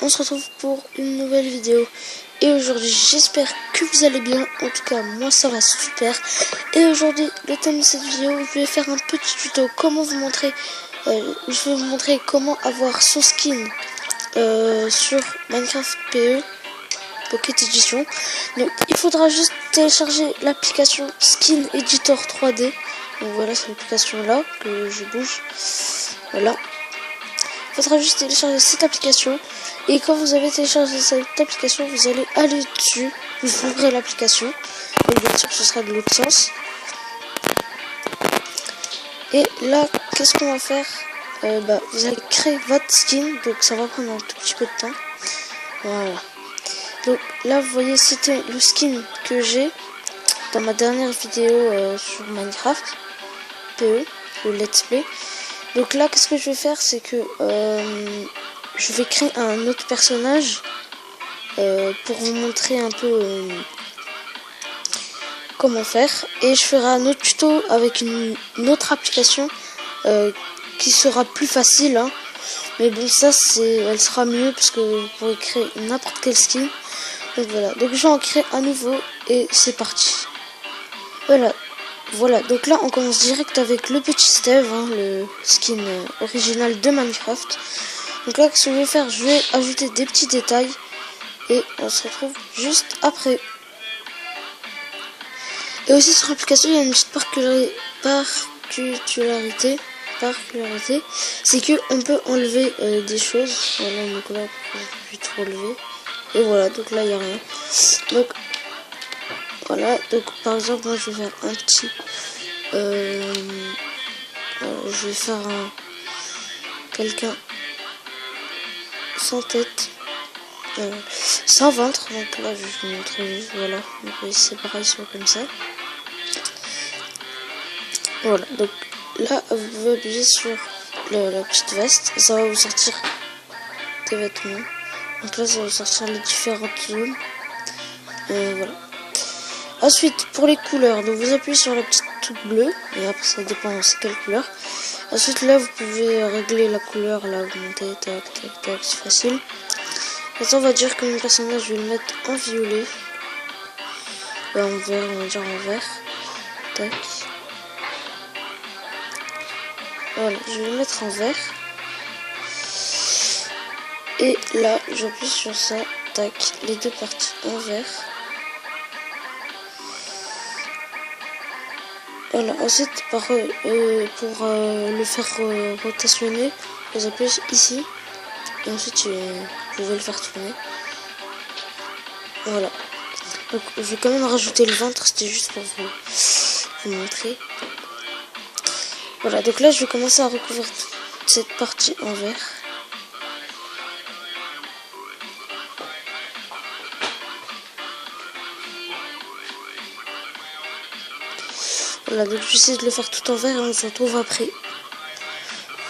on se retrouve pour une nouvelle vidéo. Et aujourd'hui, j'espère que vous allez bien. En tout cas, moi ça va super. Et aujourd'hui, le thème de cette vidéo, je vais faire un petit tuto. Comment vous montrer, je vais vous montrer comment avoir son skin sur Minecraft PE Pocket Edition. Donc, il faudra juste télécharger l'application Skin Editor 3D. Donc voilà, c'est l'application là que je bouge. Voilà. Il faudra juste télécharger cette application. Et quand vous avez téléchargé cette application, vous allez aller dessus. Vous ouvrez l'application. Et bien sûr, ce sera de l'autre sens. Et là, qu'est-ce qu'on va faire? Vous allez créer votre skin. Donc ça va prendre un tout petit peu de temps. Voilà. Donc là, vous voyez, c'était le skin que j'ai dans ma dernière vidéo sur Minecraft PE, le Let's Play. Donc là, qu'est-ce que je vais faire, c'est que je vais créer un autre personnage pour vous montrer un peu comment faire. Et je ferai un autre tuto avec une autre application qui sera plus facile. Hein. Mais bon, ça, elle sera mieux parce que vous pourrez créer n'importe quel skin. Donc voilà, donc je vais en créer un nouveau et c'est parti. Voilà, donc là on commence direct avec le petit Steve, hein, le skin original de Minecraft. Donc là, ce que je vais faire, je vais ajouter des petits détails et on se retrouve juste après. Et aussi sur l'application, il y a une petite particularité, c'est que on peut enlever des choses. Voilà, donc là, je vais tout enlever. Et voilà, donc là, il n'y a rien. Donc, voilà, donc par exemple, moi, je vais faire un petit... je vais faire quelqu'un sans tête, sans ventre. Donc là, je vais vous montrer juste, voilà. Donc c'est pareil, soit comme ça. Voilà, donc là, vous pouvez appuyer sur la petite veste. Ça va vous sortir des vêtements. Donc là, ça va sortir les différentes zones. Voilà. Ensuite, pour les couleurs, donc vous appuyez sur la petite touche bleue. Et après, ça dépend c'est quelle couleur. Ensuite, là, vous pouvez régler la couleur. Là, vous montez, tac, tac, tac, c'est facile. Maintenant, on va dire que mon personnage, je vais le mettre en violet. En vert, on va dire en vert. Tac. Voilà, je vais le mettre en vert. Et là, j'appuie sur ça, tac, les deux parties en vert. Voilà, ensuite, pour le faire rotationner, vous appuyez ici. Et ensuite, vous pouvez le faire tourner. Voilà. Donc, je vais quand même rajouter le ventre, c'était juste pour vous montrer. Voilà, donc là, je vais commencer à recouvrir toute cette partie en vert. Voilà, donc j'essaie de le faire tout en vert et on se retrouve après.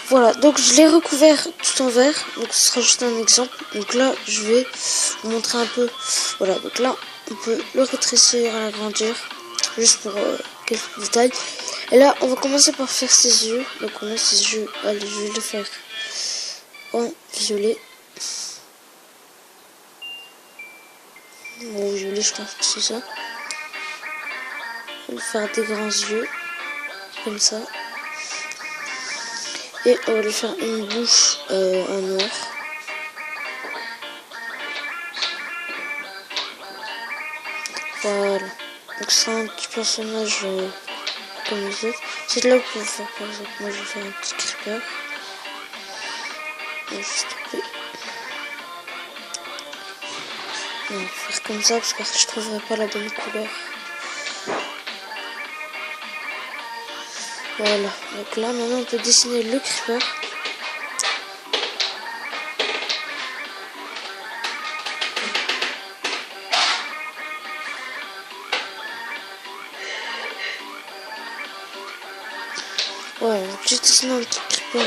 Voilà, donc je l'ai recouvert tout en vert. Donc ce sera juste un exemple. Donc là, je vais vous montrer un peu. Voilà, donc là, on peut le rétrécir, l'agrandir. Juste pour quelques détails. Et là, on va commencer par faire ses yeux. Donc on a ses yeux. Allez, je vais le faire en violet. Bon, violet, je pense que c'est ça. On va faire des grands yeux. Comme ça. Et on va lui faire une bouche en noir. Voilà. Donc c'est un petit personnage comme les autres. C'est là où vous pouvez faire par exemple. Moi je vais faire un petit creeper. Juste on va faire comme ça parce que je trouverai pas la bonne couleur. Voilà, donc là maintenant on peut dessiner le creeper. Voilà, donc j'ai dessiné un petit creeper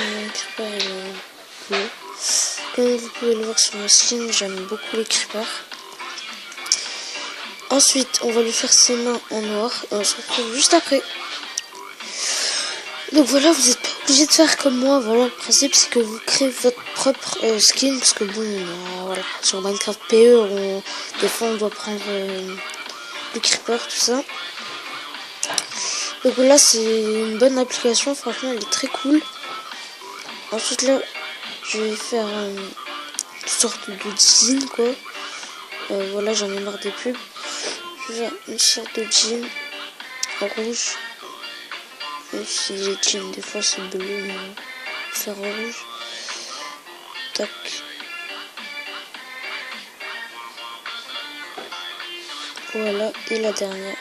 bleu. Comme vous pouvez le voir sur ma skin, j'aime beaucoup les creepers. Ensuite, on va lui faire ses mains en noir et on se retrouve juste après. Donc voilà, vous n'êtes pas obligé de faire comme moi. Voilà, le principe c'est que vous créez votre propre skin, parce que bon, voilà, sur Minecraft PE, des fois on doit prendre le creeper, tout ça. Donc là c'est une bonne application, franchement elle est très cool. Ensuite là je vais faire une sorte de jean quoi. Voilà, j'en ai marre des pubs. Je vais faire une sorte de jean en rouge. Même si les jeans des fois c'est bleu, mais on va faire en rouge. Tac. Voilà, et la dernière.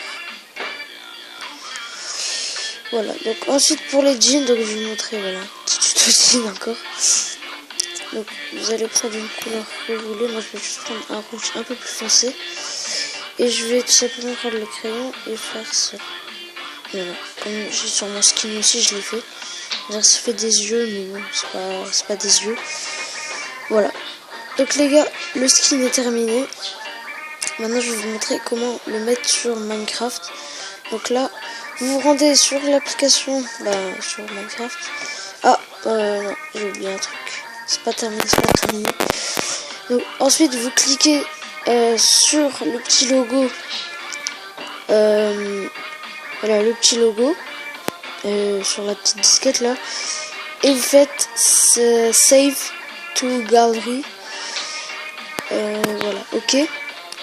Voilà, donc ensuite pour les jeans, donc je vais vous montrer, voilà, petit tuto jean encore. Donc vous allez prendre une couleur que vous voulez, moi je vais juste prendre un rouge un peu plus foncé. Et je vais tout simplement prendre le crayon et faire ça. Voilà, comme j'ai sur mon skin aussi, je l'ai fait. Ça fait des yeux, mais bon, c'est pas des yeux. Voilà. Donc les gars, le skin est terminé. Maintenant je vais vous montrer comment le mettre sur Minecraft. Donc là, vous vous rendez sur l'application, sur Minecraft. Ah, non, j'ai oublié un truc. C'est pas terminé, c'est pas terminé. Donc ensuite vous cliquez sur le petit logo. Voilà, le petit logo. Sur la petite disquette là. Et vous faites Save to Gallery. Voilà, ok.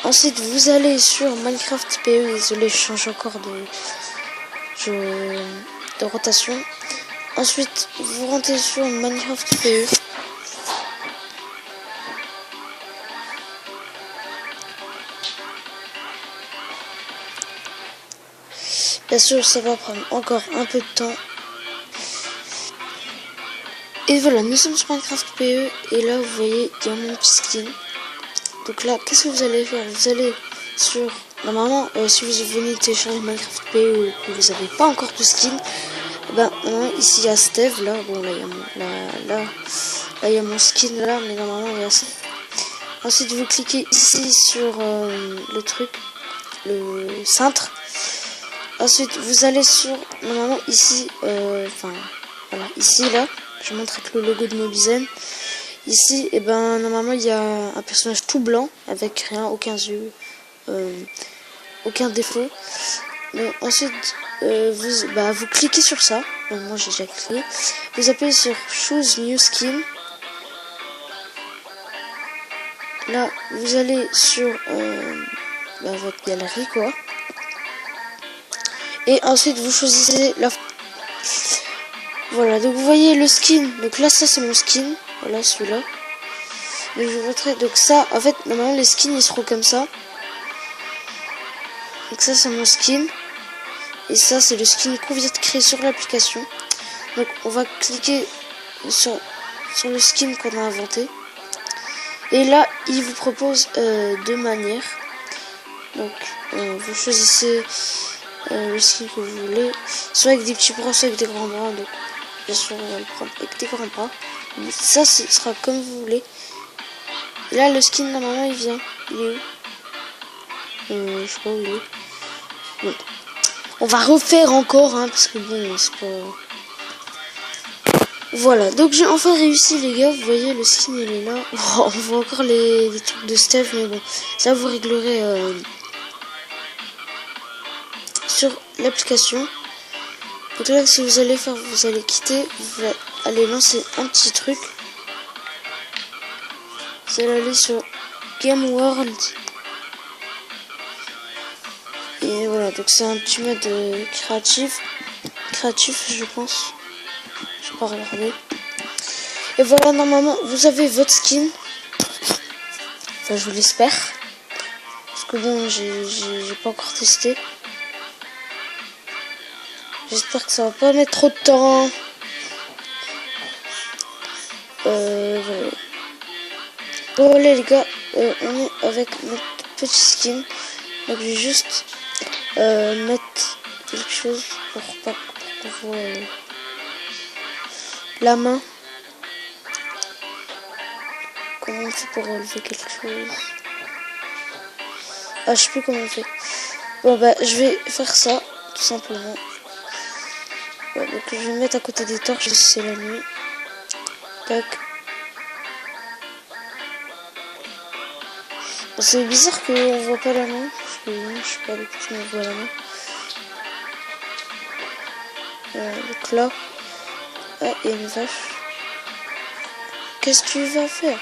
Ensuite, vous allez sur Minecraft PE. Désolé, je change encore de rotation. Ensuite, vous rentrez sur Minecraft PE. Bien sûr, ça va prendre encore un peu de temps. Et voilà, nous sommes sur Minecraft PE. Et là, vous voyez, il y a mon petit skin. Donc là, qu'est-ce que vous allez faire? Vous allez sur... Normalement, si vous venez télécharger Minecraft PE ou que vous n'avez pas encore de skin, ici il y a Steve, là, bon là il y a mon, là il y a mon skin là, mais normalement il y a ça. Ensuite vous cliquez ici sur le truc, le cintre. Ensuite vous allez sur, normalement ici, voilà, ici là, je montre avec le logo de Mobizen. Ici, et normalement il y a un personnage tout blanc avec rien, aucun yeux, aucun défaut. Donc, ensuite vous cliquez sur ça. Donc, moi j'ai déjà cliqué. Vous appuyez sur Choose New Skin. Là vous allez sur votre galerie quoi. Et ensuite vous choisissez la... Voilà, donc vous voyez le skin. Donc là ça c'est mon skin. Voilà celui-là. Donc je vais vous montrer. Donc ça, en fait, normalement les skins ils seront comme ça. Donc ça c'est mon skin. Et ça c'est le skin qu'on vient de créer sur l'application. Donc on va cliquer sur le skin qu'on a inventé. Et là il vous propose deux manières. Donc vous choisissez le skin que vous voulez. Soit avec des petits bras, soit avec des grands bras. Donc bien sûr on va le prendre avec des grands bras. Mais ça ce sera comme vous voulez. Et là le skin normalement il vient. Il est où? Je sais pas où il est. Bon. On va refaire encore parce que bon c'est pas... Voilà, donc j'ai enfin réussi les gars. Vous voyez le skin il est là. Oh, on voit encore les trucs de Steph, mais bon ça vous réglerez sur l'application. Donc là ce que vous allez faire, vous allez quitter, vous allez lancer un petit truc. Vous allez aller sur Game World. Et voilà, donc c'est un petit mode créatif je pense. Je vais pas regarder. Et voilà, normalement vous avez votre skin. Enfin je vous l'espère. Parce que bon j'ai pas encore testé. J'espère que ça va pas mettre trop de temps. Voilà. Voilà les gars, on est avec notre petit skin. Donc je vais juste mettre quelque chose pour qu'on voit la main. Comment on fait pour relever quelque chose? Ah, je sais plus comment on fait. Bon bah je vais faire ça tout simplement. Ouais, donc je vais me mettre à côté des torches si c'est la nuit. Tac. C'est bizarre qu'on voit pas la main. Parce que je sais pas depuis qu'on voit la main. Donc là. Ah, il y a une vache. Qu'est-ce que tu vas faire?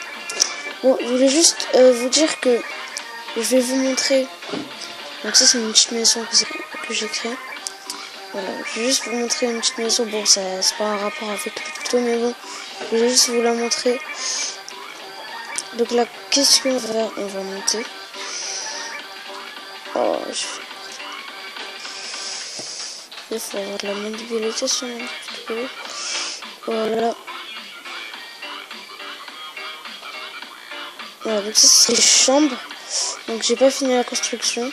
Bon, je voulais juste vous dire que je vais vous montrer. Donc ça, c'est une petite maison que j'ai créée. Voilà, je vais juste vous montrer une petite maison. Bon, ça c'est pas un rapport avec le tuto, mais bon, je vais juste vous la montrer. Donc là, qu'est-ce qu'on va faire? On va monter. Oh, il faut avoir de la maniabilité sur un petit peu. Voilà. Voilà, donc ça c'est les chambres. Donc j'ai pas fini la construction.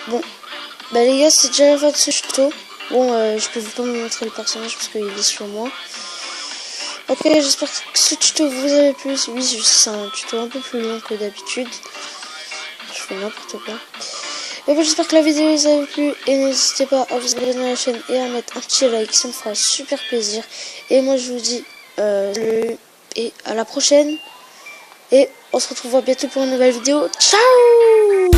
Bon, bah les gars, c'est déjà la fin de ce tuto. Bon, je peux pas vous montrer le personnage parce qu'il est sur moi. Ok, j'espère que ce tuto vous a plu. Oui, c'est un tuto un peu plus long que d'habitude. Je fais n'importe quoi. Et bon, j'espère que la vidéo vous a plu. Et n'hésitez pas à vous abonner à la chaîne et à mettre un petit like. Ça me fera super plaisir. Et moi, je vous dis salut et à la prochaine. Et on se retrouvera bientôt pour une nouvelle vidéo. Ciao!